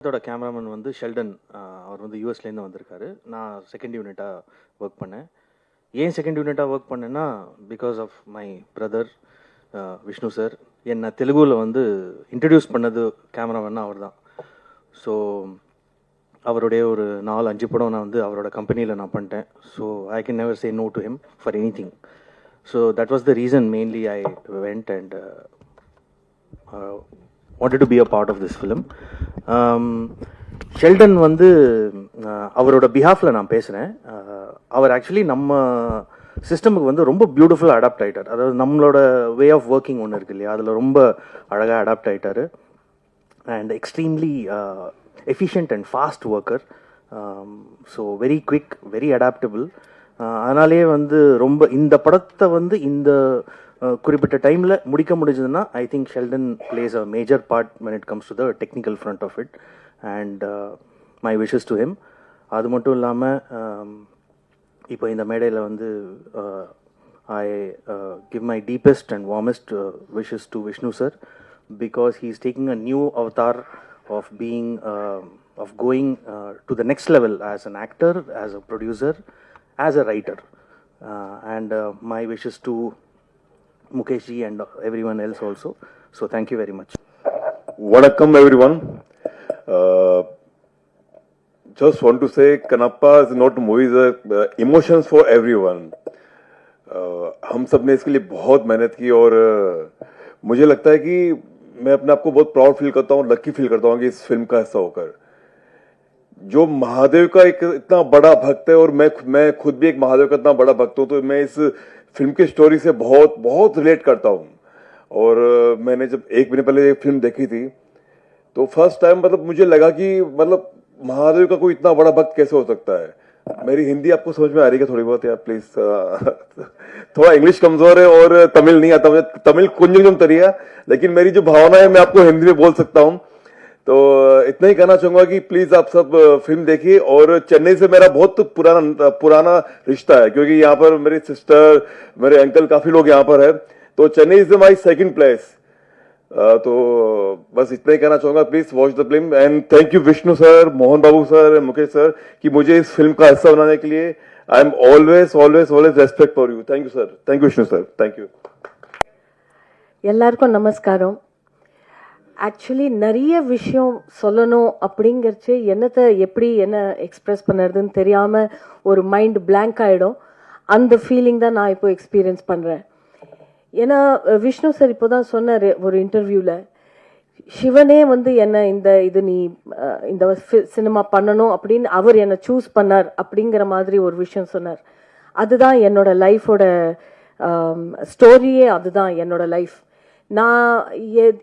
இதோட கேமராமேன் வந்து ஷெல்டன். அவர் வந்து யூஎஸ்லேருந்து வந்திருக்காரு. நான் செகண்ட் யூனிட்டாக ஒர்க் பண்ணேன். ஏன் செகண்ட் யூனிட்டாக ஒர்க் பண்ணேன்னா, because of my brother Vishnu sir. என்னை தெலுங்குல வந்து இன்ட்ரடியூஸ் பண்ணது கேமராமேன்னா அவர் தான். ஸோ அவருடைய ஒரு 4-5 படம் நான் வந்து அவரோட கம்பெனியில் நான் பண்ணிட்டேன். So I can never say no to him for எனி திங். So that was the reason mainly I went and wanted to be a part of this film. Sheldon வந்து அவரோட பிஹாஃபில் நான் பேசுகிறேன். அவர் ஆக்சுவலி நம்ம சிஸ்டமுக்கு வந்து ரொம்ப பியூட்டிஃபுல்லாக அடாப்ட் ஆகிட்டார். அதாவது நம்மளோட வே ஆஃப் ஒர்க்கிங் ஒன்று இருக்கு இல்லையா, அதில் ரொம்ப அழகாக அடாப்ட் ஆகிட்டார். And extremely efficient and fast worker. So very quick, very adaptable. அதனாலே வந்து ரொம்ப இந்த படத்தை வந்து இந்த குறிப்பிட்ட டைமில் முடிக்க முடிஞ்சதுன்னா I think Sheldon plays a major part when it comes to the technical front of it, and my wishes to him. அது மட்டும் இல்லாமல் இப்போ இந்த மேடையில் வந்து I give my deepest and warmest wishes to Vishnu sir, because he is taking a new avatar of being of going to the next level as an actor, as a producer, as a writer, and my wishes to Mukesh ji and everyone else also. So thank you very much. Vanakkam everyone. Just want to say Kanappa is not a movie, emotions for everyone. हम सब ने इसके लिए बहुत मेहनत की और मुझे लगता है कि मैं अपने आप को बहुत प्राउड फील करता हूँ, लकी फील करता हूँ कि इस फिल्म का हिस्सा होकर। जो महादेव का एक इतना बड़ा भक्त है और मैं खुद भी एक महादेव का इतना बड़ा भक्त हूँ, तो मैं इस फिल्म की स्टोरी से बहुत बहुत रिलेट करता हूँ। और मैंने जब 1 महीने पहले ये फिल्म देखी थी तो फर्स्ट टाइम मतलब मुझे लगा कि मतलब महादेव का कोई इतना बड़ा भक्त कैसे हो सकता है। मेरी हिंदी आपको समझ में आ रही है थोड़ी बहुत यार प्लीज? थोड़ा इंग्लिश कमजोर है और तमिल नहीं आता मुझे, तमिल कुंजम तरिया, लेकिन मेरी जो भावना है मैं आपको हिंदी में बोल सकता हूँ। तो इतना ही कहना चाहूंगा कि प्लीज आप सब फिल्म देखिए। और चेन्नई से मेरा बहुत पुराना रिश्ता है, क्योंकि यहाँ पर मेरी सिस्टर, मेरे अंकल, काफी लोग यहाँ पर है। तो Chennai is my second place. तो बस इतना ही कहना चाहूंगा, please watch the film and thank you Vishnu sir, Mohan Babu sir, Mukesh sir, कि मुझे इस फिल्म का हिस्सा बनाने के लिए I am always always always respect for you. Thank you sir, thank you Vishnu sir, thank you. எல்லாருக்கும் நமஸ்காரம். ஆக்சுவலி நிறைய விஷயம் சொல்லணும் அப்படிங்கிறச்சு என்னத்தை எப்படி என்ன எக்ஸ்ப்ரெஸ் பண்ணுறதுன்னு தெரியாமல் ஒரு மைண்ட் பிளாங்க் ஆகிடும். அந்த ஃபீலிங் தான் நான் இப்போ எக்ஸ்பீரியன்ஸ் பண்ணுறேன். ஏன்னா விஷ்ணு சார் இப்போ தான் சொன்னார் ஒரு இன்டர்வியூவில், சிவனே வந்து என்னை இந்த சினிமா பண்ணணும் அப்படின்னு அவர் என்னை சூஸ் பண்ணார் அப்படிங்கிற மாதிரி ஒரு விஷயம் சொன்னார். அதுதான் என்னோட லைஃபோட ஸ்டோரியே, அதுதான் என்னோட லைஃப். நான்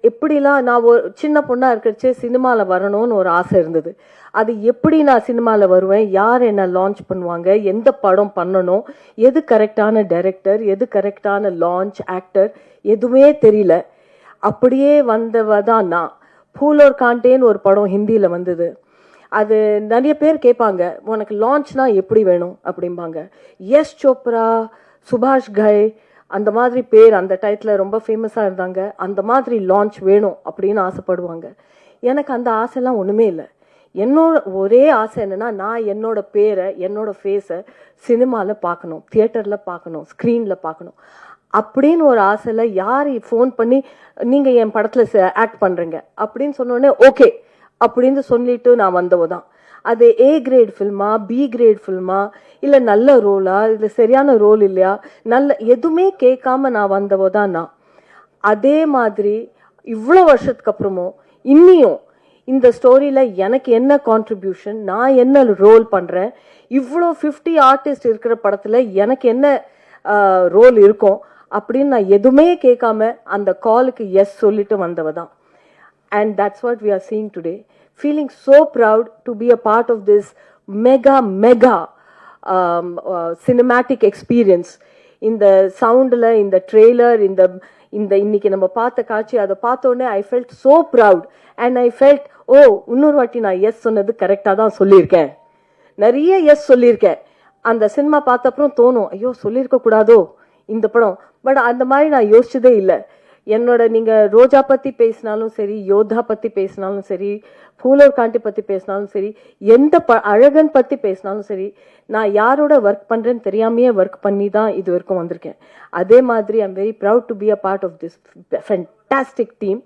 எப்படிலாம் நான் ஒரு சின்ன பொண்ணாக இருக்கிறச்சே சினிமாவில் வரணும்னு ஒரு ஆசை இருந்தது. அது எப்படி நான் சினிமாவில் வருவேன், யார் என்ன லான்ச் பண்ணுவாங்க, எந்த படம் பண்ணணும், எது கரெக்டான டைரக்டர், எது கரெக்டான லான்ச் ஆக்டர், எதுவுமே தெரியல. அப்படியே வந்தவ தான் நான். ஃபூல் और காண்டேன்னு ஒரு படம் ஹிந்தியில் வந்தது. அது நிறைய பேர் கேட்பாங்க, உனக்கு லான்ச்னா எப்படி வேணும் அப்படிம்பாங்க. யஷ் சோப்ரா, சுபாஷ் கை, அந்த மாதிரி பேர் அந்த டயத்தில் ரொம்ப ஃபேமஸாக இருந்தாங்க. அந்த மாதிரி லான்ச் வேணும் அப்படின்னு ஆசைப்படுவாங்க. எனக்கு அந்த ஆசைலாம் ஒன்றுமே இல்லை. என்னோட ஒரே ஆசை என்னென்னா, நான் என்னோட பேரை, என்னோட ஃபேஸை சினிமாவில் பார்க்கணும், தியேட்டரில் பார்க்கணும், ஸ்க்ரீனில் பார்க்கணும் அப்படின்னு ஒரு ஆசையில் யார் ஃபோன் பண்ணி நீங்கள் என் படத்தில் ஆக்ட் பண்ணுறீங்க அப்படின்னு சொன்னோடனே ஓகே அப்படின்னு சொல்லிட்டு நான் வந்தவ தான். அது A கிரேட் ஃபில்மா, B கிரேட் ஃபில்மா, இல்லை நல்ல ரோலா, இல்லை சரியான ரோல் இல்லையா, எதுவுமே கேட்காம நான் வந்தவோ தான் நான். அதே மாதிரி இவ்வளோ வருஷத்துக்கு அப்புறமும் இன்னியும் இந்த ஸ்டோரியில் எனக்கு என்ன கான்ட்ரிபியூஷன், நான் என்ன ரோல் பண்ணுறேன், இவ்வளோ 50 ஆர்டிஸ்ட் இருக்கிற படத்தில் எனக்கு என்ன ரோல் இருக்கும் அப்படின்னு நான் எதுவுமே கேட்காம அந்த காலுக்கு எஸ் சொல்லிட்டு வந்தவ தான். And that's what we are seeing today. Feeling so proud to be a part of this mega cinematic experience. இந்த சவுண்டில், இந்த ட்ரெய்லர், இந்த இன்னைக்கு நம்ம பார்த்த காட்சி, அதை பார்த்தோன்னே I felt so proud. And I felt இன்னொரு வாட்டி நான் எஸ் சொன்னது கரெக்டாக தான் சொல்லியிருக்கேன். நிறைய எஸ் சொல்லியிருக்கேன். அந்த சினிமா பார்த்த அப்புறம் தோணும், ஐயோ சொல்லியிருக்க கூடாதோ இந்த படம். பட் அந்த மாதிரி நான் யோசிச்சதே இல்லை. என்னோட நீங்கள் ரோஜா பற்றி பேசினாலும் சரி, யோதா பற்றி பேசினாலும் சரி, பூலோர் காண்டி பற்றி பேசினாலும் சரி, எந்த அழகன் பற்றி பேசினாலும் சரி, நான் யாரோட ஒர்க் பண்ணுறேன்னு தெரியாமையே ஒர்க் பண்ணி தான் இது வரைக்கும் வந்திருக்கேன். அதே மாதிரி I'm very proud to be a part of this fantastic team.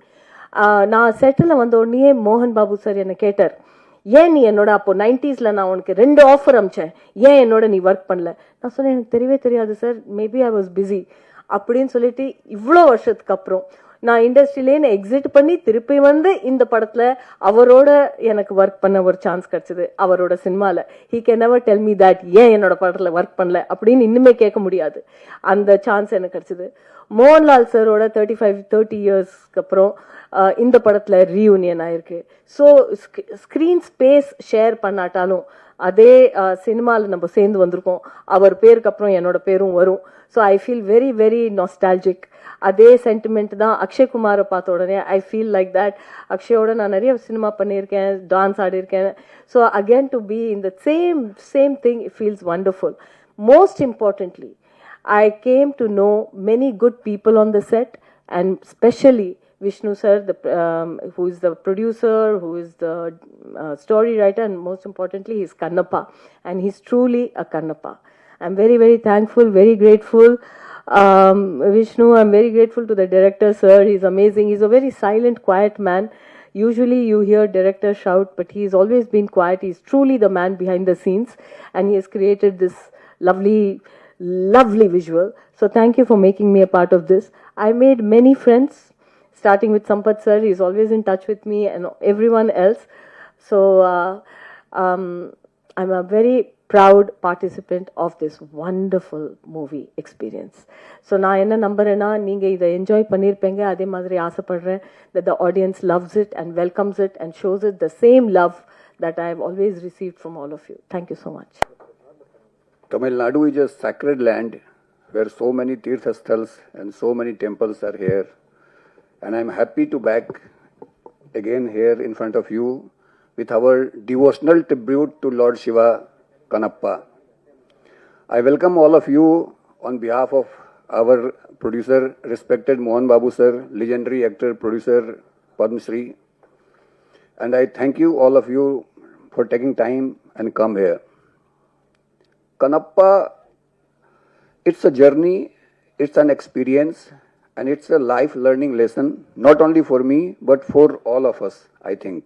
நான் செட்டில் வந்த உடனே மோகன் பாபு சார் என்னை கேட்டார், ஏன் நீ என்னோட அப்போ 90s நான் உனக்கு 2 ஆஃபர் அமிச்சேன், ஏன் என்னோட நீ ஒர்க் பண்ணல? நான் சொன்னேன், எனக்கு தெரியவே தெரியாது sir, maybe I was busy அப்படின்னு சொல்லிட்டு இவ்வளோ வருஷத்துக்கு அப்புறம் நான் இண்டஸ்ட்ரியிலேன்னு எக்ஸிட் பண்ணி திருப்பி வந்து இந்த படத்தில் அவரோட எனக்கு ஒர்க் பண்ண ஒரு சான்ஸ் கிடச்சிது. அவரோட சினிமாவில் he can never tell me that ஏன் என்னோட படத்தில் ஒர்க் பண்ணல அப்படின்னு இன்னுமே கேட்க முடியாது. அந்த சான்ஸ் எனக்கு கிடச்சிது. மோகன்லால் சாரோட 30 இயர்ஸ்க்கு அப்புறம் இந்த படத்தில் ரீயூனியன் ஆயிருக்கு. ஸோ ஸ்க்ரீன் ஸ்பேஸ் ஷேர் பண்ணாட்டாலும் அதே சினிமாவில் நம்ம சேர்ந்து வந்திருக்கோம். அவர் பேருக்கு அப்புறம் என்னோட பேரும் வரும். So I feel very very nostalgic. அதே சென்டிமெண்ட் தான் அக்ஷய்குமாரை பார்த்த உடனே ஐ ஃபீல் லைக் தட். அக்ஷயோட நான் நிறைய சினிமா பண்ணியிருக்கேன், டான்ஸ் ஆடியிருக்கேன். So again to be in the same thing it feels wonderful. Most importantly I came to know many good people on the set, and especially Vishnu sir, who is the producer, who is the story writer, and most importantly, he's Kannappa, and he's truly a Kannappa. I'm very, very thankful, very grateful. Vishnu, I'm very grateful to the director, sir. He's amazing. He's a very silent, quiet man. Usually you hear director shout, but he's always been quiet. He's truly the man behind the scenes, and he has created this lovely visual. So thank you for making me a part of this. I made many friends, starting with Sampath sir. He's always in touch with me and everyone else. So I'm a very proud participant of this wonderful movie experience. So நான் என்ன நம்புறேன்னா, நீங்கள் இதை enjoy பண்ணியிருப்பீங்க. அதே மாதிரி ஆசைப்படுறேன் that the audience loves it and welcomes it and shows it the same love that I have always received from all of you. Thank you so much. Tamil Nadu is a sacred land where so many Tirthasthals and so many temples are here. And I'm happy to back again here in front of you with our devotional tribute to Lord Shiva, Kannappa. I welcome all of you on behalf of our producer, respected Mohan Babu sir, legendary actor, producer, Padma Shri. And I thank you, all of you, for taking time and come here. Kannappa, it's a journey, it's an experience, and it's a life learning lesson, not only for me, but for all of us, I think.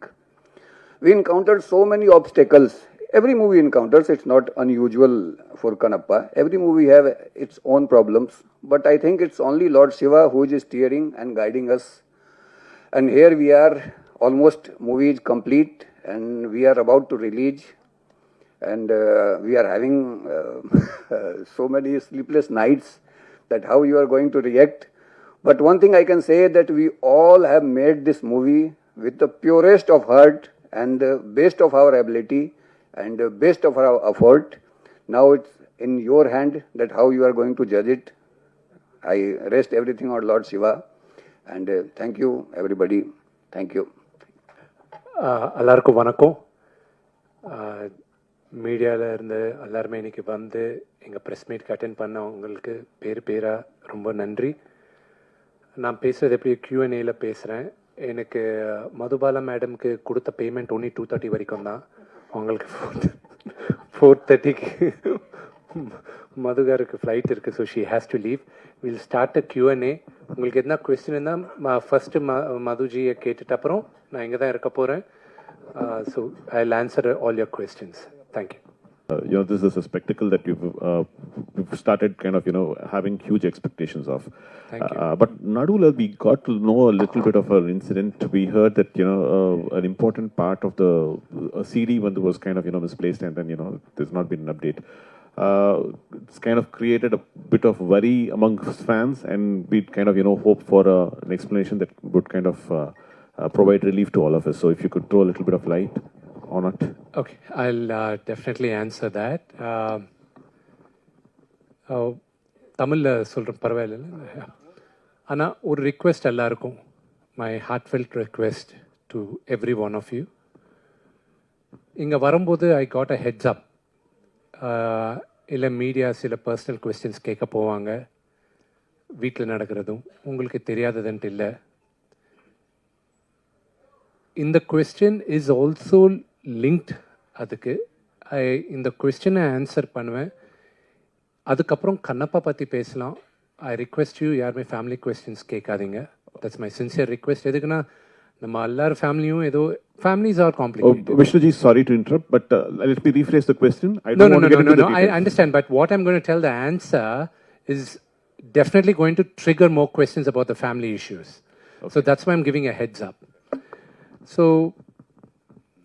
We encountered so many obstacles. Every movie encounters, it's not unusual for Kannappa. Every movie have its own problems, but I think it's only Lord Shiva who is steering and guiding us. And here we are, almost movie is complete, and we are about to release. And we are having so many sleepless nights that how you are going to react. But one thing I can say that we all have made this movie with the purest of heart and the best of our ability and the best of our effort. Now it's in your hand that how you are going to judge it. I rest everything on Lord Shiva. And thank you, everybody. Thank you. எல்லாருக்கும் வணக்கம். மீடியாவில் இருந்து எல்லாருமே இன்றைக்கி வந்து எங்கள் press மீட்க்கு attend பண்ணவங்களுக்கு பேராக ரொம்ப நன்றி. நான் பேசுகிறது எப்படி Q&Aல பேசுகிறேன். எனக்கு மதுபாலா மேடம்க்கு கொடுத்த பேமெண்ட் ஒன்லி 2:30 வரைக்கும் தான். அவங்களுக்கு 4:30க்கு மதுகாருக்கு ஃப்ளைட் இருக்குது. So she has to leave. Will start a Q&A. உங்களுக்கு எதனா கொஸ்டின் இருந்தால் ஃபஸ்ட்டு மதுஜியை கேட்டுட்டு அப்புறம் நான் இங்கே தான் இருக்க போகிறேன். So I will answer all your questions. Thank you. This is a spectacle that you've started kind of, having huge expectations of. Thank you. But Nadula, we got to know a little bit of an incident. We heard that, an important part of the CD was kind of, misplaced, and then, there's not been an update. It's kind of created a bit of worry among fans, and we kind of, hope for an explanation that would kind of provide relief to all of us. So if you could throw a little bit of light on it. Okay, I'll definitely answer that. தமிழில் சொல்கிறேன், பரவாயில்ல. ஆனால் ஒரு request எல்லாருக்கும், my heartfelt request to every one of you. இங்கே வரும்போது I got a heads அப். இல்லை media சில பர்சனல் கொஸ்டின்ஸ் கேட்க போவாங்க. வீட்டில் நடக்கிறதும் உங்களுக்கு தெரியாததுன்ட்டு இல்லை. இந்த கொஸ்டின் இஸ் ஆல்சோ லிங்க்ட். அதுக்கு இந்த கொஸ்டினை ஆன்சர் பண்ணுவேன். அதுக்கப்புறம் கண்ணப்பா பற்றி பேசலாம். ஐ ரிக்வெஸ்ட் யூ யாருமே ஃபேமிலி கொஸ்டின்ஸ் கேட்காதீங்க. That's my sincere request. எதுக்குன்னா நம்ம எல்லாரும் ஃபேமிலியும் ஏதோ families are complicated. Vishnuji, sorry to interrupt, but let me rephrase the question. I No, don't no, want no, to get no, into no, the I details. understand, but what I'm going to tell the answer is definitely going to trigger more questions about the family issues. So that's why I'm giving a heads up. So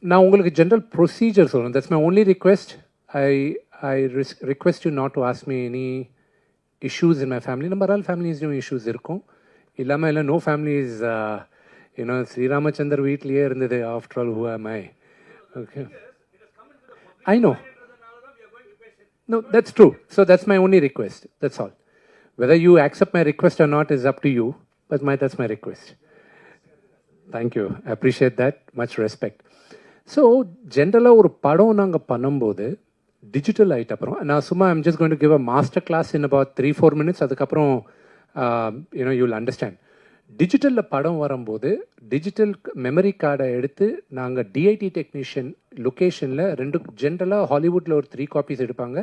now உங்களுக்கு general procedure சொல்லணும். That's my only request. I request you not to ask me any issues in my family. நம்ம all families issues இருக்கும். இல்லாமல் இல்லை, no family is ஸ்ரீராமச்சந்தர் வீட்லேயே இருந்தது. After all who am I? Okay. I know. No, that's true. So that's my only request. That's all. Whether you accept my request or not is up to you, but that's my request. Thank you. I appreciate that. Much respect. So, ஜென்ரலாக ஒரு படம் நாங்கள் பண்ணும்போது digital ஆகிட்ட அப்புறம் நான் சும்மா I'm just going to give a master class in about 3-4 minutes. அதுக்கப்புறம் you will understand. டிஜிட்டலில் படம் வரும்போது டிஜிட்டல் மெமரி கார்டை எடுத்து நாங்கள் டிஐடி டெக்னீஷியன் லொக்கேஷனில் 2 ஜென்ரலாக ஹாலிவுட்டில் ஒரு 3 காப்பீஸ் எடுப்பாங்க.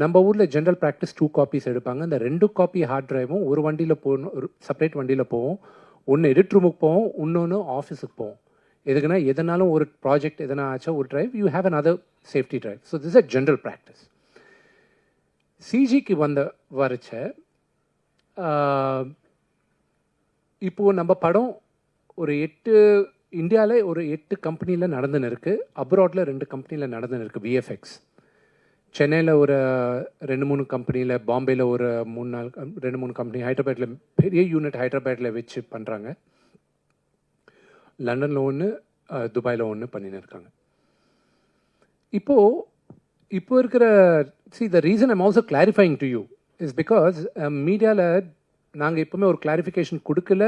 நம்ம ஊரில் ஜென்ரல் ப்ராக்டிஸ் 2 காப்பீஸ் எடுப்பாங்க. அந்த 2 காப்பி ஹார்ட் ட்ரைவும் ஒரு வண்டியில் போகணும், ஒரு செப்பரேட் வண்டியில் போவோம். ஒன்று எடிட் ரூமுக்கு போவோம், இன்னொன்று ஆஃபீஸுக்கு போவோம். எதுக்குன்னா எதனாலும் ஒரு ப்ராஜெக்ட் எதனா ஆச்சா ஒரு drive you have another safety drive. So this a general practice. சிஜிக்கு வரைச்ச இப்போது நம்ம படம் ஒரு 8 இந்தியாவில் ஒரு 8 கம்பெனியில் நடந்துன்னு இருக்குது. அப்ராடில் 2 கம்பெனியில் நடந்துன்னு இருக்குது விஎஃப்எக்ஸ். சென்னையில் ஒரு 2-3 கம்பெனியில், பாம்பேயில் ஒரு 2-3 கம்பெனி, ஹைதராபாத்தில் பெரிய யூனிட் ஹைதராபாத்தில் வச்சு பண்ணுறாங்க. லண்டனில் ஒன்று, துபாயில் ஒன்று பண்ணின்னு இருக்காங்க. இப்போ இருக்கிற the reason I'm also clarifying to you is because மீடியாவில் நாங்கள் எப்போவுமே ஒரு கிளாரிஃபிகேஷன் கொடுக்கல.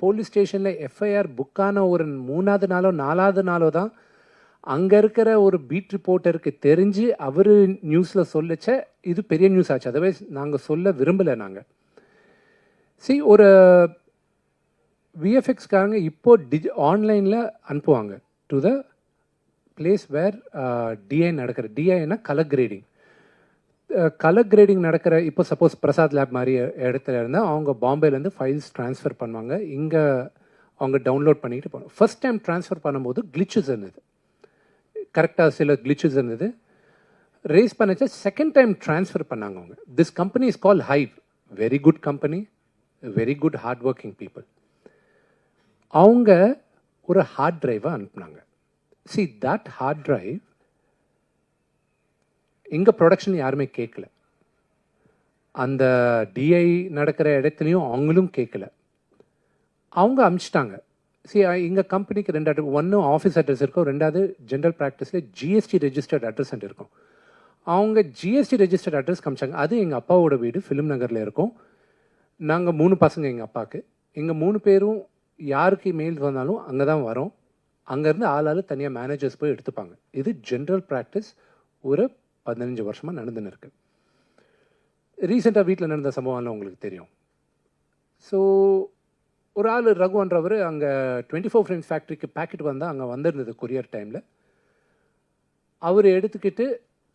போலீஸ் ஸ்டேஷனில் எஃப்ஐஆர் புக்கான ஒரு 3வது நாளோ 4வது நாளோ தான் அங்கே இருக்கிற ஒரு பீட் ரிப்போர்ட்டருக்கு தெரிஞ்சு அவர் நியூஸில் சொல்லச்ச இது பெரிய நியூஸ் ஆச்சு. அதர்வைஸ் நாங்கள் சொல்ல விரும்பலை. நாங்கள் ஒரு விஎஃப்எக்ஸ்காரங்க இப்போது ஆன்லைனில் அனுப்புவாங்க to the place where DI நடக்கிற, டிஐனா கலர் கிரேடிங். கலர் கிரேடிங் நடக்கிற இப்போ சப்போஸ் பிரசாத் லேப் மாதிரி இடத்துல இருந்தால் அவங்க பாம்பேலேருந்து ஃபைல்ஸ் ட்ரான்ஸ்ஃபர் பண்ணுவாங்க. இங்கே அவங்க டவுன்லோட் பண்ணிக்கிட்டு போகணும். ஃபர்ஸ்ட் டைம் ட்ரான்ஸ்ஃபர் பண்ணும்போது கிளிச்சஸ் இருந்தது, கரெக்டாக சில கிளிச்சஸ் இருந்தது. ரேஸ் பண்ணச்சா செகண்ட் டைம் ட்ரான்ஸ்ஃபர் பண்ணாங்க அவங்க. This company is call Hive, very good company, very good hard working people. அவங்க ஒரு ஹார்ட் ட்ரைவை அனுப்புனாங்க. தட் ஹார்ட் ட்ரைவ் எங்கள் ப்ரொடக்ஷன் யாருமே கேட்கல, அந்த டிஐ நடக்கிற இடத்துலையும் அவங்களும் கேட்கல. அவங்க அனுப்பிச்சிட்டாங்க. எங்கள் கம்பெனிக்கு 2 அட்ரஸ், ஒன்று ஆஃபீஸ் அட்ரஸ் இருக்கும், 2வது ஜென்ரல் ப்ராக்டிஸில் ஜிஎஸ்டி ரெஜிஸ்டர்ட் அட்ரஸ் இருக்கும். அவங்க ஜிஎஸ்டி ரெஜிஸ்டர்ட் அட்ரஸ் காமிச்சாங்க. அது எங்கள் அப்பாவோட வீடு ஃபிலிம் நகரில் இருக்கும். நாங்கள் 3 பசங்க எங்கள் அப்பாவுக்கு. எங்கள் 3 பேரும் யாருக்கு மெயில் வந்தாலும் அங்கே தான் வரோம். அங்கேருந்து ஆளால் தனியாக மேனேஜர்ஸ் போய் எடுத்துப்பாங்க. இது ஜென்ரல் ப்ராக்டிஸ் ஒரு 15 வருஷமாக நடந்துன்னு இருக்கு. ரீசெண்டாக வீட்டில் நடந்த சம்பவம்லாம் உங்களுக்கு தெரியும். ஸோ ஒரு ஆள் ரகுன்றவர் அங்கே 24 ஃப்ரேம்ஸ் ஃபேக்ட்ரிக்கு பேக்கெட் வந்தால் அங்கே வந்திருந்தது கொரியர் டைமில். அவர் எடுத்துக்கிட்டு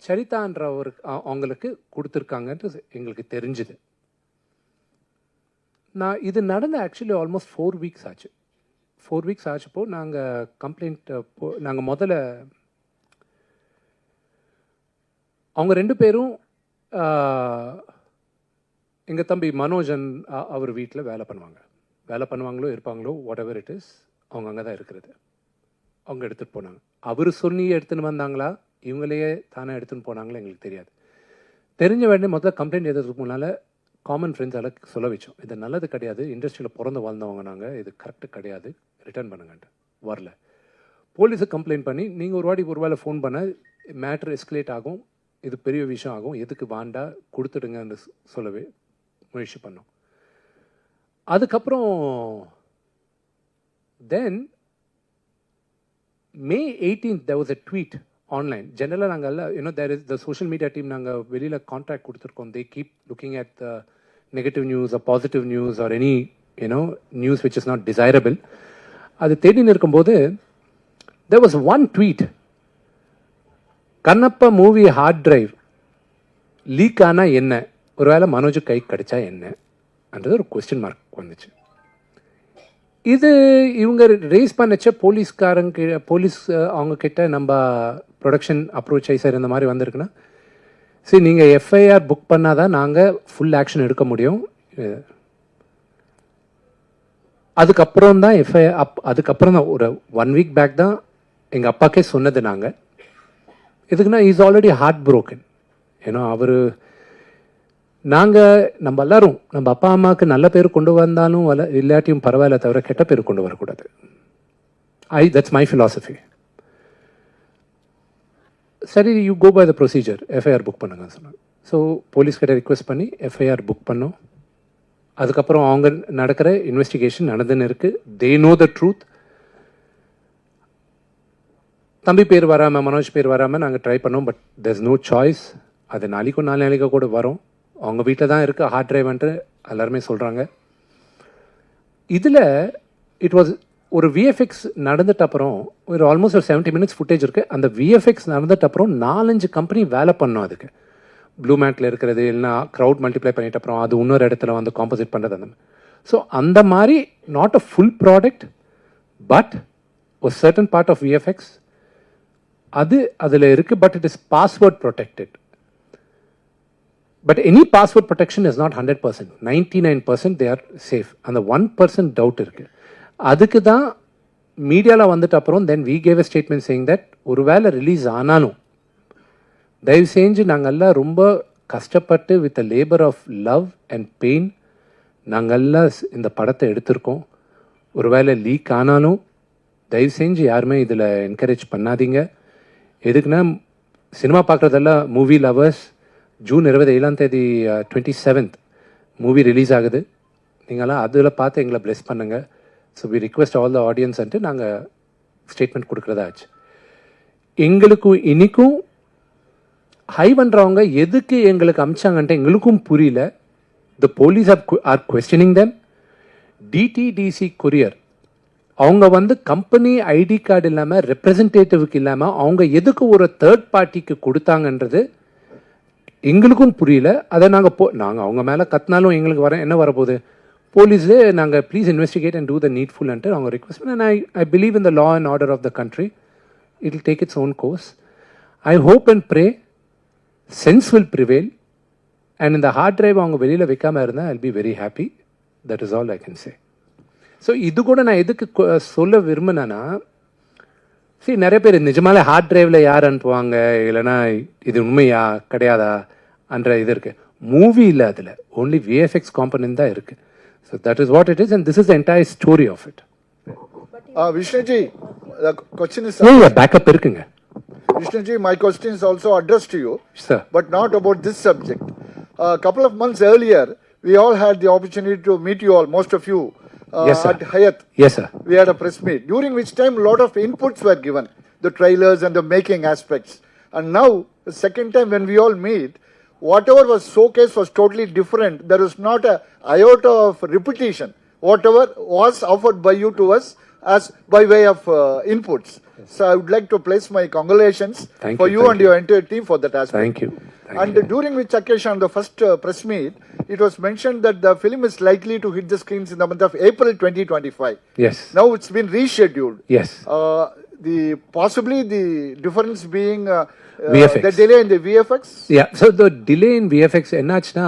சரிதான்றவருக்கு அவங்களுக்கு கொடுத்துருக்காங்கன்ட்டு எங்களுக்கு தெரிஞ்சுது. இது நடந்த ஆக்சுவலி ஆல்மோஸ்ட் 4 வீக்ஸ் ஆச்சு. 4 வீக்ஸ் ஆச்சப்போ நாங்கள் கம்ப்ளைண்ட் நாங்கள் முதல்ல அவங்க 2 பேரும் எங்கள் தம்பி மனோஜன் அவர் வீட்டில் வேலை பண்ணுவாங்களோ இருப்பாங்களோ வாட் எவர் இட் இஸ், அவங்க அங்கே தான் இருக்கிறது. அவங்க எடுத்துகிட்டு போனாங்க. அவர் சொல்லி எடுத்துன்னு வந்தாங்களா இவங்களையே தானே எடுத்துன்னு போனாங்களா எங்களுக்கு தெரியாது. தெரிஞ்ச உடனே முதல்ல கம்ப்ளைண்ட் எழுதுறதுக்கு முன்னால் காமன் ஃப்ரெண்ட்ஸால் சொல்ல வச்சோம், இது நல்லது கிடையாது, இண்டஸ்ட்ரியில் பிறந்து வாழ்ந்தவங்க நாங்கள், இது கரெக்டு கிடையாது, ரிட்டர்ன் பண்ணுங்கன்ட்டு. வரல. போலீஸுக்கு கம்ப்ளைண்ட் பண்ணி நீங்கள் ஒரு வேளை ஃபோன் பண்ண மேட்ரு எஸ்கலேட் ஆகும், இது பெரிய விஷயம் ஆகும், எதுக்கு வாண்டா கொடுத்துடுங்கன்னு சொல்லவே முயற்சி பண்ணோம். அதுக்கப்புறம் தென் May 18th there was a tweet online. ஜெனரலாக நாங்கள் எல்லாம் there is the social media team நாங்கள் வெளியில் கான்ட்ராக்ட் கொடுத்துருக்கோம். they keep looking at the negative news or positive news or any news which is not desirable. அது தேடின்னு இருக்கும்போது there was one tweet, Kannappa movie hard drive leak ஆனால் என்ன, ஒருவேளை மனோஜ் கை கடிச்சா என்னன்றது ஒரு கொஸ்டின் மார்க் வந்துச்சு. இது இவங்க ரேஸ் பண்ணச்ச போலீஸ் அவங்க கிட்ட நம்ம ப்ரொடக்ஷன் அப்ரோச் ஆகி சார் இந்த மாதிரி வந்திருக்குன்னா சரி நீங்கள் எஃப்ஐஆர் புக் பண்ணாதான் நாங்கள் ஃபுல் ஆக்ஷன் எடுக்க முடியும். அதுக்கப்புறம் தான் அதுக்கப்புறம் தான் ஒரு 1 வீக் பேக் தான் எங்கள் அப்பாக்கே சொன்னது. நாங்கள் எதுக்குன்னா இஸ் ஆல்ரெடி ஹார்ட் ப்ரோக்கன். ஏன்னா அவர் நம்ம எல்லாரும் நம்ம அப்பா அம்மாவுக்கு நல்ல பேர் கொண்டு வந்தாலும் இல்லாட்டியும் பரவாயில்ல, தவிர கெட்ட பேர் கொண்டு வரக்கூடாது. That's my philosophy. சரி, you go by the procedure, FIR book பண்ணுங்கன்னு சொன்னாங்க. ஸோ போலீஸ்கிட்ட ரிக்வெஸ்ட் பண்ணி எஃப்ஐஆர் புக் பண்ணோம். அதுக்கப்புறம் அவங்க நடக்கிற இன்வெஸ்டிகேஷன் நடந்துன்னு இருக்கு. They know the truth. தம்பி பேர் வராமல், மனோஜ் பேர் வராமல் நாங்கள் ட்ரை பண்ணோம். But there is no choice. அது நாளைக்கும் 4 நாளைக்கு கூட வரும். அவங்க வீட்டில் தான் இருக்குது ஹார்ட் டிரைவ்ன்ட்டு எல்லாருமே சொல்கிறாங்க. இதில் இட் வாஸ் ஒரு விஎஃப்எக்ஸ் நடந்துட்ட அப்புறம் ஒரு ஆல்மோஸ்ட் ஒரு 70 minutes ஃபுட்டேஜ் இருக்குது. அந்த விஎஃப்எக்ஸ் நடந்துட்ட அப்புறம் 4-5 கம்பெனி வேலை பண்ணோம். அதுக்கு ப்ளூ மேட்டில் இருக்கிறது இல்லைனா க்ரௌட் மல்டிப்ளை பண்ணிட்ட அப்புறம் அது இன்னொரு இடத்துல வந்து காம்போசிட் பண்ணுறது அந்த மாதிரி. ஸோ அந்த மாதிரி not a full product but ஒரு சர்டன் பார்ட் ஆஃப் விஎஃப்எக்ஸ் அது அதில் இருக்குது. But it is password protected. But any password protection is not 100%. 99% they are safe. அந்த 1% டவுட் இருக்குது. அதுக்கு தான் மீடியாவில் வந்துட்டு அப்புறம் then we gave a statement saying that ஒருவேளை ரிலீஸ் ஆனாலும் தயவு செஞ்சு நாங்கள்லாம் ரொம்ப கஷ்டப்பட்டு with a labour of love and pain நாங்கள்லாம் இந்த படத்தை எடுத்திருக்கோம். ஒருவேளை லீக் ஆனாலும் தயவு செஞ்சு யாருமே இதில் என்கரேஜ் பண்ணாதீங்க. எதுக்குன்னா சினிமா பார்க்குறதெல்லாம் movie lovers. June 27 27th movie release ஆகுது. நீங்களாம் அதில் பார்த்து எங்களை ப்ளெஸ் பண்ணுங்கள். So we request all the ஆடியன்ஸ்ன்ட்டு நாங்கள் ஸ்டேட்மெண்ட் கொடுக்குறதா ஆச்சு. எங்களுக்கும் இன்றைக்கும் ஹை பண்ணுறவங்க எதுக்கு எங்களுக்கு அமிச்சாங்கன்ட்டு எங்களுக்கும் புரியல. The police are questioning them. DTDC courier அவங்க வந்து கம்பெனி ஐடி கார்டு இல்லாமல் ரெப்ரசன்டேட்டிவ்க்கு இல்லாமல் அவங்க எதுக்கு ஒரு தேர்ட் பார்ட்டிக்கு கொடுத்தாங்கன்றது எங்களுக்கும் புரியல. அதை நாங்கள் அவங்க மேலே கத்தினாலும் எங்களுக்கு என்ன வரப்போகுது, போலீஸு நாங்கள் please investigate and do the நீட்ஃபுல்ன்ட்டு அவங்க ரிக்வெஸ்ட் பண்ண. I believe in the law and order of the country. It will take its own course. I hope and pray sense will prevail. And இந்த hard drive அவங்க வெளியில் வைக்காமல் இருந்தால் I will be very happy. That is all I can say. So இது கூட நான் எதுக்கு சொல்ல விரும்பினேன்னா, சரி நிறைய பேர் நிஜமாலே ஹார்ட் டிரைவில் யார் அனுப்புவாங்க, இல்லைனா இது உண்மையா கிடையாதா என்ற இது இருக்குது. மூவி இல்லை, அதில் ஓன்லி விஎஃப்எக்ஸ் காம்பனன்ட் தான் இருக்குது. So that is what it is and this is the entire story of it. Vishnuji, the question is... backup இருக்குங்க. Vishnuji, my question is also addressed to you, Sir. but not about this subject. A couple of months earlier, we all had the opportunity to meet you all, most of you, Yes, sir. at Hyatt. Yes, sir. We had a press meet, during which time a lot of inputs were given, the trailers and the making aspects. And now, the second time when we all meet, whatever was showcased was totally different. There is not a iota of repetition. Whatever was offered by you to us as by way of inputs. So I would like to place my congratulations Thank for you, you thank and you. your entire team for that aspect. Thank you. Thank And you. during which occasion, the first press meet, it was mentioned that the film is likely to hit the screens in the month of April 2025. Yes. Now it's been rescheduled. Yes. Possibly the difference being VFX. the delay in the VFX. Yeah. So the delay in VFX என்னாச்சுன்னா,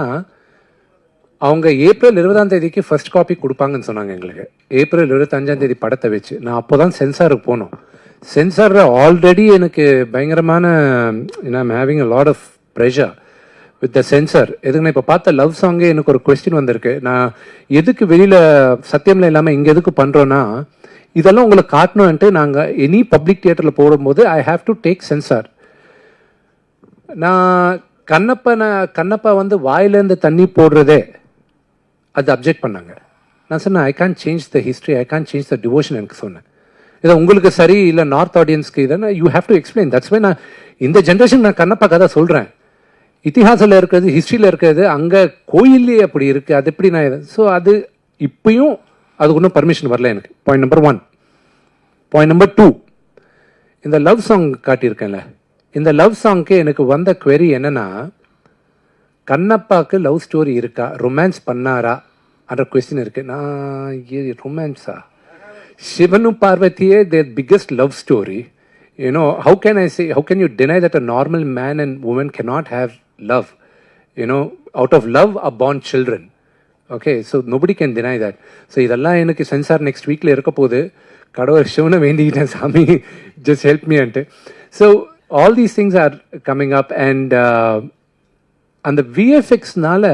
அவங்க April 20 first copy கொடுப்பாங்கன்னு சொன்னாங்க எங்களுக்கு. April 25 படத்தை வச்சு நான் அப்போ தான் சென்சாருக்கு போனோம். சென்சாரில் ஆல்ரெடி எனக்கு பயங்கரமான I'm having a lot of pressure with the censor. எதுக்குன்னா இப்போ பார்த்த லவ் சாங்கே எனக்கு ஒரு கொஸ்டின் வந்திருக்கு. நான் எதுக்கு வெளியில் சத்தியமில் இல்லாமல் இங்கே எதுக்கு பண்ணுறோன்னா, இதெல்லாம் உங்களுக்கு காட்டணுன்ட்டு நாங்கள் எனி பப்ளிக் தியேட்டரில் போடும்போது I have to take sensor. நான் கண்ணப்பா வந்து வாயிலேருந்து தண்ணி போடுறதே அது அப்ஜெக்ட் பண்ணாங்க. நான் சொன்னேன் I can change the history, I can change the devotion. எனக்கு சொன்னேன் இதை உங்களுக்கு சரி இல்லை நார்த் ஆடியன்ஸ்க்கு இதை you have to explain. That's why நான் இந்த ஜென்ரேஷன் நான் கண்ணப்பா கதை சொல்கிறேன். இத்திஹாசில் இருக்கிறது, ஹிஸ்ட்ரியில் இருக்கிறது, அங்கே கோயிலே அப்படி இருக்குது. அது எப்படி நான் ஸோ அது இப்பயும் அது ஒன்றும் பர்மிஷன் வரல எனக்கு. Point number 1. பாயிண்ட் நம்பர் 2, இந்த லவ் சாங் காட்டியிருக்கேன்ல, இந்த லவ் சாங்க்கு எனக்கு வந்த query என்னன்னா, கண்ணப்பாக்கு லவ் ஸ்டோரி இருக்கா, ரொமான்ஸ் பண்ணாரா என்ற கொஸ்டின் இருக்கு. நான் ரொமான்ஸா? சிவனும் பார்வதியே their biggest love story. You know, how can you deny that a normal man and woman cannot have love? You know, out of love are born children. Okay, so nobody can deny that. So இதெல்லாம் எனக்கு sensor next வீக்கில் இருக்க போது, கடவுள் சிவனை வேண்டிக்கிட்டேன், சாமி just help me ante. So all these things are coming up, and அந்த VFX-னால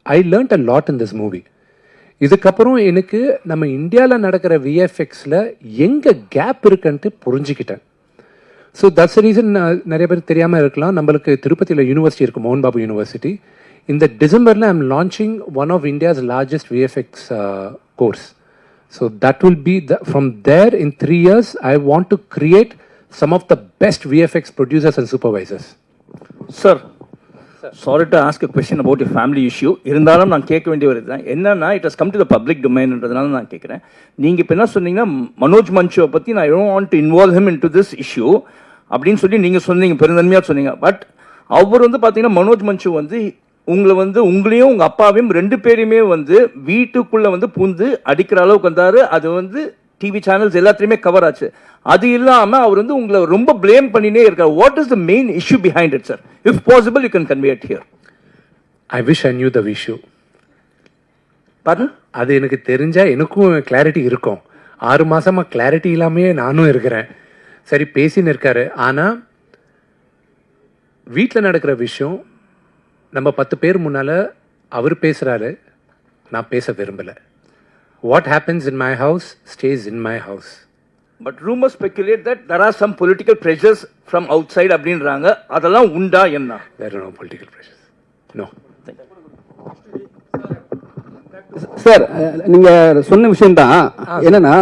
I learnt a lot in this movie. இதுக்கப்புறம் எனக்கு நம்ம இந்தியாவில் நடக்கிற VFX-ல எங்கே கேப் இருக்குன்ட்டு புரிஞ்சுக்கிட்டேன். ஸோ தட்ஸ் ரீசன் நிறைய பேர் தெரியாமல் இருக்கலாம், நம்மளுக்கு திருப்பதியில் யூனிவர்சிட்டி இருக்குது, மோகன் பாபு யூனிவர்சிட்டி. இந்த டிசம்பரில் I am launching one of India's largest VFX course. So that will be from there in 3 years I want to create some of the best VFX producers and supervisors. Sir, sorry to ask a question about your family issue. இருந்தாலும் நான் கேட்க வேண்டிய ஒரு இதுதான் என்னன்னா, it has come to the public டொமைன்ன்றதுனால நான் கேட்குறேன். நீங்கள் இப்போ என்ன சொன்னீங்கன்னா, மனோஜ் மஞ்சுவை பற்றி நான் don't want to involve him in to this issue அப்படின்னு சொல்லி நீங்கள் சொன்னீங்க, பெருந்தன்மையாக சொன்னீங்க. பட் அவர் பார்த்தீங்கன்னா மனோஜ் மஞ்சு உங்களையும் உங்கள் அப்பாவையும் 2 பேரையுமே வீட்டுக்குள்ளே பூந்து அடிக்கிற அளவுக்கு வந்தார். அது டிவி சேனல்ஸ் எல்லாத்துலேயுமே கவர் ஆச்சு. அது இல்லாமல் அவர் உங்களை ரொம்ப பிளேம் பண்ணினே இருக்கார். What is the main issue behind it sir? If possible you can convey it here. I wish I knew the issue. அது எனக்கு தெரிஞ்சா எனக்கும் கிளாரிட்டி இருக்கும். 6 மாசமா கிளாரிட்டி இல்லாமையே நானும் இருக்கிறேன். சரி பேசின்னு இருக்காரு, ஆனால் வீட்டில் நடக்கிற விஷயம் நம்ம 10 பேர் முன்னால் அவர் பேசுகிறாரு, நான் பேச விரும்பலை. What happens in my house stays in my house. But rumors speculate that there are some political pressures from outside அப்படின்றாங்க. அதெல்லாம் உண்டா என்ன? There are no political pressures. No. Sir, நீங்க சொன்ன விஷயம் தான் என்னன்னா,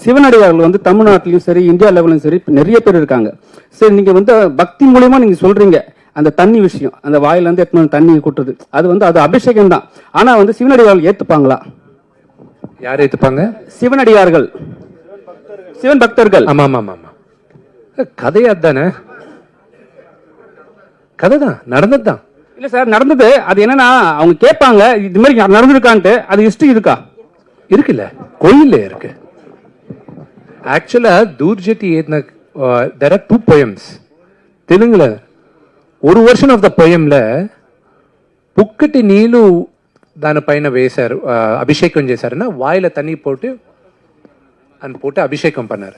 சிவனடியார்கள் தமிழ்நாட்டிலையும் சரி இந்தியா லெவலும் சரி நிறைய பேர் இருக்காங்க. சரி, நீங்க பக்தி மூலியமா நீங்க சொல்றீங்க அந்த தண்ணி விஷயம், அந்த வாயில இருந்து எத்தனை தண்ணி கூட்டுறது, அது அபிஷேகம் தான். ஆனா சிவனடியார்கள் ஏத்துப்பாங்களா? யார் ஏத்துப்பாங்க? சிவனடியார்கள், சிவன் பக்தர்கள். ஆமா ஆமா ஆமா, கதை அதானே, கதை தான், நடந்தது தான். இல்ல சார், நடந்தது அது என்னன்னா, அவங்க கேட்பாங்க இது மாதிரி நடந்திருக்கான்ட்டு, அது ஹிஸ்டரி இருக்கா? இருக்குல்ல, கோயில்ல இருக்கு. ஆக்சுவலா தூர்ஜெட்டி ஏத்ன there are 2 poems தெலுங்குல. ஒரு வெர்ஷன் ஆஃப் த போயம்ல புக்கட்டி நீலு దానిపైన వేశారు, అభిషేకం చేశారన్న, వాయిల తన్ని పోட்டு అభిషేకం பண்ணாரு.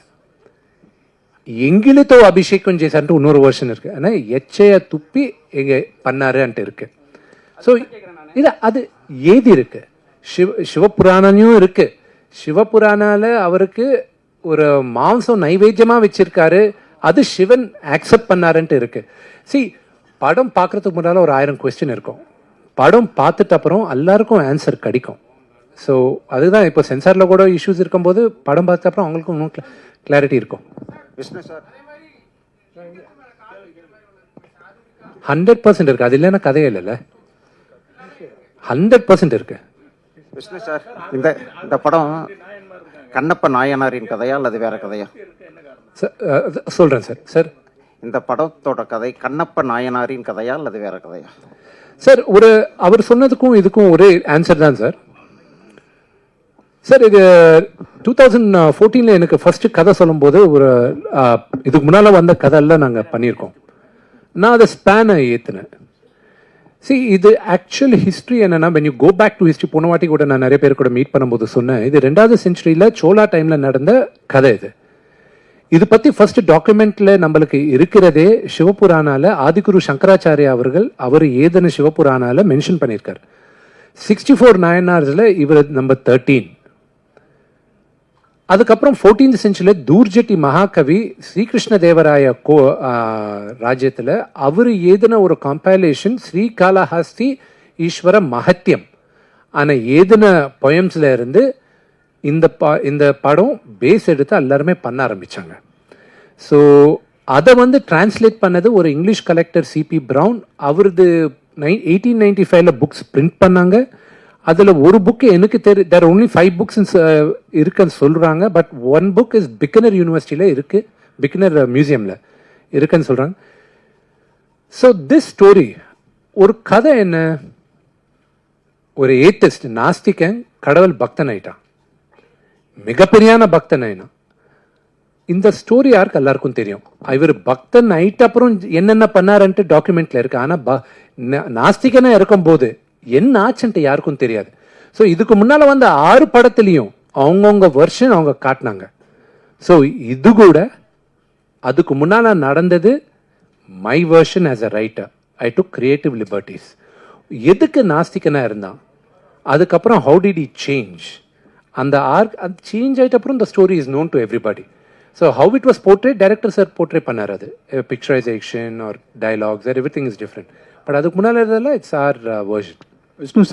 எங்கிலிతో அபிஷேகம் చేశారంటే இன்னொரு வெர்ஷன் இருக்கு. ஆனா எச்சைய துப்பி எங்க பண்ணாரு అంటే இருக்கு. ஸோ இது அது ஏதி இருக்கு, சிவபுராணனையும் இருக்கு. சிவபுராணால அவருக்கு ஒரு மாംസം நைவேத்தியமா வச்சிருக்காரு, அது சிவன் ஆக்செப்ட் பண்ணாருன்ட்டு இருக்கு. சி, படம் பார்க்கறதுக்கு முன்னால ஒரு 1000 கொஸ்டின் இருக்கும், படம் பார்த்துட்டு அப்புறம் எல்லாருக்கும் ஆன்சர் கிடைக்கும். ஸோ அதுதான் இப்போ சென்சாரில் கூட இஷ்யூஸ் இருக்கும்போது படம் பார்த்த அப்புறம் அவங்களுக்கும் இன்னும் கிளாரிட்டி இருக்கும். 100% இருக்கு, அது இல்லைன்னா கதையே இல்லைல்ல. 100% இருக்கு. விஷ்ணு சார், இந்த படம் கண்ணப்ப நாயனாரின் கதையா அல்லது வேற கதையா? சொல்றேன் சார். சார், இந்த படத்தோட கதை கண்ணப்ப நாயனாரின் கதையா அல்லது வேற கதையா? சார், அவர் சொன்னதுக்கும் இதுக்கும் ஒரே ஆன்சர் தான் சார். சார், இது 2014 எனக்கு ஃபர்ஸ்ட் கதை சொல்லும்போது இதுக்கு முன்னால வந்த கதையெல்லாம் நாங்கள் பண்ணியிருக்கோம். நான் அதை ஸ்பேனை ஏற்றினேன். சி, இது ஆக்சுவல் ஹிஸ்ட்ரி என்னன்னா, when you go back to history, போன வாட்டி கூட நான் நிறைய பேர் கூட மீட் பண்ணும்போது சொன்னேன், இது 2வது செஞ்சுரியில் சோழா டைமில் நடந்த கதை. இது பற்றி ஃபர்ஸ்ட் டாக்குமெண்ட்ல நம்மளுக்கு இருக்கிறதே சிவபுராணால ஆதிகுரு சங்கராச்சாரியா அவர் ஏதன சிவபுராணால மென்ஷன் பண்ணியிருக்காரு. 64 நாயனார்ஸ்ல இவர் நம்பர் 13. அதுக்கப்புறம் 14th செஞ்சுரியில் தூர்ஜெட்டி மகாகவி ஸ்ரீகிருஷ்ண தேவராய ராஜ்யத்தில் அவர் ஏதன ஒரு கம்பைலேஷன் ஸ்ரீகாளஹஸ்தி ஈஸ்வர மகத்தியம் ஆன ஏதன பொயம்ஸ்ல இருந்து இந்த படம் பேஸ் எடுத்து எல்லாருமே பண்ண ஆரம்பிச்சாங்க. ஸோ அதை வந்து டிரான்ஸ்லேட் பண்ணது ஒரு இங்கிலீஷ் கலெக்டர் சிபி பிரவுன். அவரது 1895 புக்ஸ் பிரிண்ட் பண்ணாங்க. அதில் ஒரு புக்கு எனக்கு தேர் ஒன்லி 5 புக்ஸ் இருக்குன்னு சொல்கிறாங்க. பட் 1 புக் இஸ் பிக்கனர் யூனிவர்சிட்டியில் இருக்குது, பிக்கனர் மியூசியமில் இருக்குன்னு சொல்கிறாங்க. ஸோ திஸ் ஸ்டோரி ஒரு கதை என்ன, ஒரு ஏத்திஸ்ட் நாஸ்திகன் கடவுள் பக்தன் ஆயிட்டான், மிகப்பெரியான பக்தன் ஆயினான். இந்த ஸ்டோரி யாருக்கு எல்லாருக்கும் தெரியும். இவர் பக்தன் ஆயிட்ட அப்புறம் என்னென்ன பண்ணாருன்ட்டு டாக்குமெண்ட்ல இருக்கு. ஆனால் நாஸ்திகனா இருக்கும் போது என்ன ஆச்சுன்ட்டு யாருக்கும் தெரியாது. ஸோ இதுக்கு முன்னால் வந்த 6 படத்துலையும் அவங்கவுங்க வெர்ஷன் அவங்க காட்டினாங்க. ஸோ இது கூட அதுக்கு முன்னால் நடந்தது my version as a writer. I took creative liberties. எதுக்கு நாஸ்திகனாக இருந்தான், அதுக்கப்புறம் ஹவு டிட் ஹி சேஞ்ச், அந்த அது சேஞ்ச் ஆகிட்ட அப்புறம் இந்த story is known to everybody. So how it was portrayed, director sir portrayed பண்ணார். அது picturisation or dialogues, every thing is different. But அதுக்கு முன்னால் இருந்ததில் இட்ஸ் ஆர் வெர்ஷன். விஷ்ணு